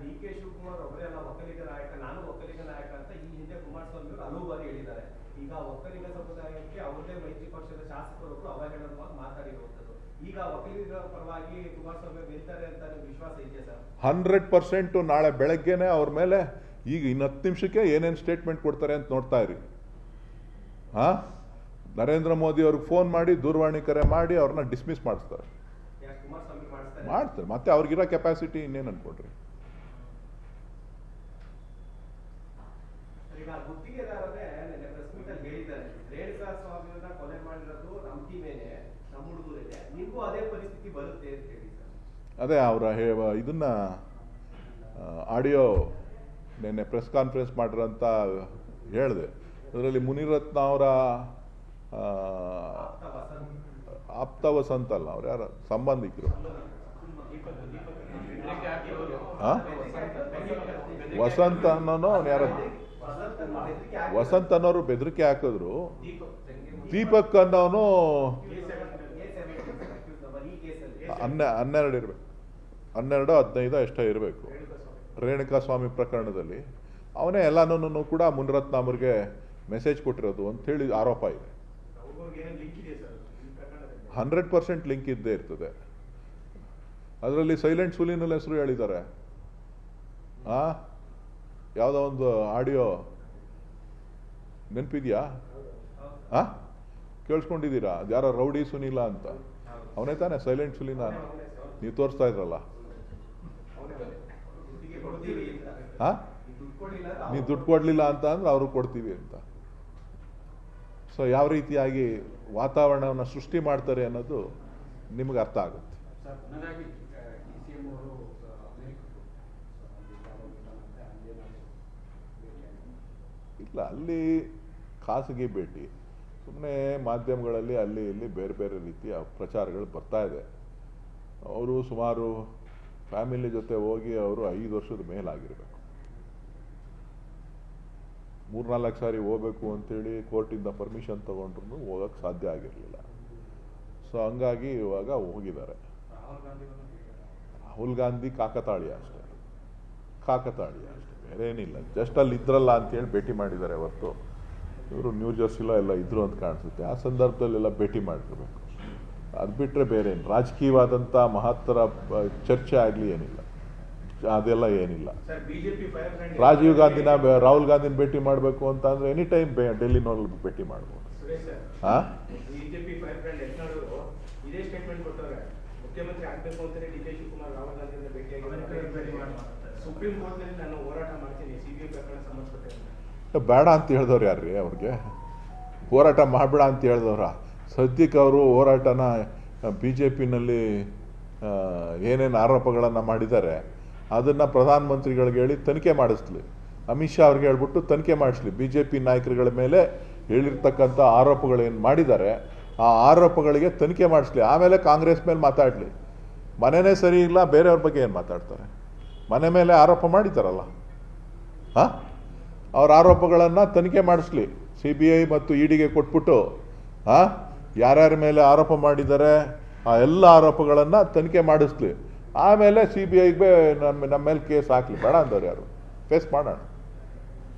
D K Shivakumar ಅವರೇ ಅಲ್ಲ ಒಕ್ಕಲಿಗ ನಾಯಕ, ನಾನು ಒಕ್ಕಲಿಗ ನಾಯಕ ಅಂತ ಈ ಹಿಂದೆ ಕುಮಾರಸ್ವಾಮಿ ಅವರು ಹಲವು ಬಾರಿ ಹೇಳಿದ್ದಾರೆ. ಈಗ ಒಕ್ಕಲಿಗ ಸಮುದಾಯಕ್ಕೆ ಅವರದೇ ಮೈತ್ರಿ ಪಕ್ಷದ ಶಾಸಕರೊಬ್ಬರು ಅವಹೇಳನವಾಗಿ ಮಾತಾಡಿರುವಂತದ್ದು. ಈಗ ಒಕ್ಕಲಿಗರ ಪರವಾಗಿ ಕುಮಾರಸ್ವಾಮಿ ಗೆಲ್ತಾರೆ ಅಂತ ವಿಶ್ವಾಸ ಇದೆಯಾ ಸರ್? 100% ನಾಳೆ ಬೆಳಗ್ಗೆನೆ ಅವ್ರ ಮೇಲೆ ಈಗ ಇನ್ನು 10 ನಿಮಿಷಕ್ಕೆ ಏನೇನು ಸ್ಟೇಟ್ಮೆಂಟ್ ಕೊಡ್ತಾರೆ ಅಂತ ನೋಡ್ತಾ ಇರಿ. ನರೇಂದ್ರ ಮೋದಿ ಅವ್ರಿಗೆ ಫೋನ್ ಮಾಡಿ ದೂರವಾಣಿ ಕರೆ ಮಾಡಿ ಅವ್ರನ್ನ ಡಿಸ್ಮಿಸ್ ಮಾಡಿಸ್ತಾರೆ. ಮಾಡ್ತಾರೆ. ಮತ್ತೆ ಅವ್ರಿಗಿರೋ ಕೆಪಾಸಿಟಿ ಇನ್ನೇನು ಅನ್ಕೊಡ್ರಿ. ಅದೇ ಅವರ ಇದನ್ನ ಆಡಿಯೋ ನಿನ್ನೆ ಪ್ರೆಸ್ ಕಾನ್ಫರೆನ್ಸ್ ಮಾಡಿರೋಂತ ಹೇಳಿದೆ. ಅದರಲ್ಲಿ ಮುನಿರತ್ನ ಅವರ ಆಪ್ತ ವಸಂತ ಅಲ್ಲ, ಅವ್ರು ಯಾರ ಸಂಬಂಧಿಕರು, ವಸಂತ ಅನ್ನೋನು ಅವ್ನು ಯಾರ ವಸಂತ ಅನ್ನೋರು ಬೆದರಿಕೆ ಹಾಕಿದ್ರು. ದೀಪಕ್ ಅನ್ನೋನು 12 ಇರ್ಬೇಕು, 12, 15 ಎಷ್ಟೋ ಇರಬೇಕು. ರೇಣುಕಾ ಸ್ವಾಮಿ ಪ್ರಕರಣದಲ್ಲಿ ಅವನೇ ಎಲ್ಲಾನು ಕೂಡ ಮುನಿರತ್ನ ಅವ್ರಿಗೆ ಮೆಸೇಜ್ ಕೊಟ್ಟಿರೋದು ಅಂತ ಹೇಳಿ ಆರೋಪ ಇದೆ. 100% ಲಿಂಕ್ ಇದ್ದೇ ಇರ್ತದೆ. ಅದರಲ್ಲಿ ಸೈಲೆಂಟ್ ಸುಲಿನಲ್ಲಿ ಹೆಸರು ಹೇಳಿದ್ದಾರೆ. ಯಾವುದೋ ಒಂದು ಆಡಿಯೋ ನೆನಪಿದ್ಯಾ? ಕೇಳಿಸ್ಕೊಂಡಿದ್ದೀರಾ? ಯಾರೋ ರೌಡಿ ಸುನೀಲ ಅಂತ, ಅವನೇ ತಾನೇ ಸೈಲೆಂಟ್ ಸುಲೀನ ನೀವು ತೋರಿಸ್ತಾ ಇದ್ರಲ್ಲ. ನೀವು ದುಡ್ಡು ಕೊಡ್ಲಿಲ್ಲ ಅಂತ ಅಂದ್ರೆ ಅವರು ಕೊಡ್ತೀವಿ ಅಂತ. ಸೊ ಯಾವ ರೀತಿಯಾಗಿ ವಾತಾವರಣವನ್ನು ಸೃಷ್ಟಿ ಮಾಡ್ತಾರೆ ಅನ್ನೋದು ನಿಮ್ಗೆ ಅರ್ಥ ಆಗುತ್ತೆ. ಇಲ್ಲ, ಅಲ್ಲಿ ಖಾಸಗಿ ಭೇಟಿ, ಸುಮ್ಮನೆ ಮಾಧ್ಯಮಗಳಲ್ಲಿ ಅಲ್ಲಿ ಇಲ್ಲಿ ಬೇರೆ ಬೇರೆ ರೀತಿಯ ಪ್ರಚಾರಗಳು ಬರ್ತಾ ಇದೆ. ಅವರು ಸುಮಾರು ಫ್ಯಾಮಿಲಿ ಜೊತೆ ಹೋಗಿ ಅವರು 5 ವರ್ಷದ ಮೇಲಾಗಿರ್ಬೇಕು. 3-4 ಸಾರಿ ಹೋಗ್ಬೇಕು ಅಂತೇಳಿ ಕೋರ್ಟಿಂದ ಪರ್ಮಿಷನ್ ತಗೊಂಡ್ರು ಹೋಗಕ್ಕೆ ಸಾಧ್ಯ ಆಗಿರಲಿಲ್ಲ. ಸೊ ಹಂಗಾಗಿ ಇವಾಗ ಹೋಗಿದ್ದಾರೆ. ರಾಹುಲ್ ಗಾಂಧಿ ಕಾಕತಾಳೀಯ ಅಷ್ಟೇ, ಬೇರೆ ಏನಿಲ್ಲ. ಜಸ್ಟ್ ಅಲ್ಲಿ ಇದ್ರಲ್ಲ ಅಂತೇಳಿ ಭೇಟಿ ಮಾಡಿದ್ದಾರೆ ಹೊರತು ಇವರು ನ್ಯೂ ಜರ್ಸಿಲೋ ಎಲ್ಲ ಇದ್ರು ಅಂತ ಕಾಣಿಸುತ್ತೆ. ಆ ಸಂದರ್ಭದಲ್ಲೆಲ್ಲ ಭೇಟಿ ಮಾಡಿರ್ಬೇಕು. ಅದು ಬಿಟ್ಟರೆ ಬೇರೆ ಏನು ರಾಜಕೀಯವಾದಂಥ ಮಹತ್ತರ ಚರ್ಚೆ ಆಗಲಿ ಏನಿಲ್ಲ, ಅದೆಲ್ಲ ಏನಿಲ್ಲ. ರಾಜೀವ್ ಗಾಂಧಿನ ರಾಹುಲ್ ಗಾಂಧಿನ ಭೇಟಿ ಮಾಡಬೇಕು ಅಂತ ಅಂದ್ರೆ ಎನಿ ಟೈಮ್ ಡೆಲ್ಲಿನಲ್ಲಿ ಭೇಟಿ ಮಾಡ್ಬೋದು. ಬೇಡ ಅಂತ ಹೇಳಿದವ್ರು ಯಾರ್ರಿ? ಅವ್ರಿಗೆ ಹೋರಾಟ ಮಾಡಬೇಡ ಅಂತ ಹೇಳಿದವ್ರ? ಸದ್ಯಕ್ಕೆ ಅವರು ಹೋರಾಟನ BJPನಲ್ಲಿ ಏನೇನು ಆರೋಪಗಳನ್ನು ಮಾಡಿದ್ದಾರೆ ಅದನ್ನು ಪ್ರಧಾನಮಂತ್ರಿಗಳಿಗೆ ಹೇಳಿ ತನಿಖೆ ಮಾಡಿಸ್ಲಿ. ಅಮಿತ್ ಶಾ ಅವ್ರಿಗೆ ಹೇಳ್ಬಿಟ್ಟು ತನಿಖೆ ಮಾಡಿಸ್ಲಿ. BJP ನಾಯಕರುಗಳ ಮೇಲೆ ಹೇಳಿರ್ತಕ್ಕಂಥ ಆರೋಪಗಳೇನು ಮಾಡಿದ್ದಾರೆ ಆ ಆರೋಪಗಳಿಗೆ ತನಿಖೆ ಮಾಡಿಸ್ಲಿ. ಆಮೇಲೆ ಕಾಂಗ್ರೆಸ್ ಮೇಲೆ ಮಾತಾಡಲಿ. ಮನೆಯೇ ಸರಿ ಇಲ್ಲ, ಬೇರೆಯವ್ರ ಬಗ್ಗೆ ಏನು ಮಾತಾಡ್ತಾರೆ? ಮನೆ ಮೇಲೆ ಆರೋಪ ಮಾಡಿದ್ದಾರಲ್ಲ, ಅವ್ರ ಆರೋಪಗಳನ್ನು ತನಿಖೆ ಮಾಡಿಸ್ಲಿ. CBI ಮತ್ತು EDಗೆ ಕೊಟ್ಬಿಟ್ಟು ಯಾರ್ಯಾರ ಮೇಲೆ ಆರೋಪ ಮಾಡಿದ್ದಾರೆ ಆ ಎಲ್ಲ ಆರೋಪಗಳನ್ನು ತನಿಖೆ ಮಾಡಿಸ್ಲಿ. ಆಮೇಲೆ CBIಗೆ ನಮ್ಮ ಮೇಲೆ ಕೇಸ್ ಹಾಕಲಿ. ಬೇಡ ಅಂದವ್ರು ಯಾರು? ಫೇಸ್ ಮಾಡೋಣ.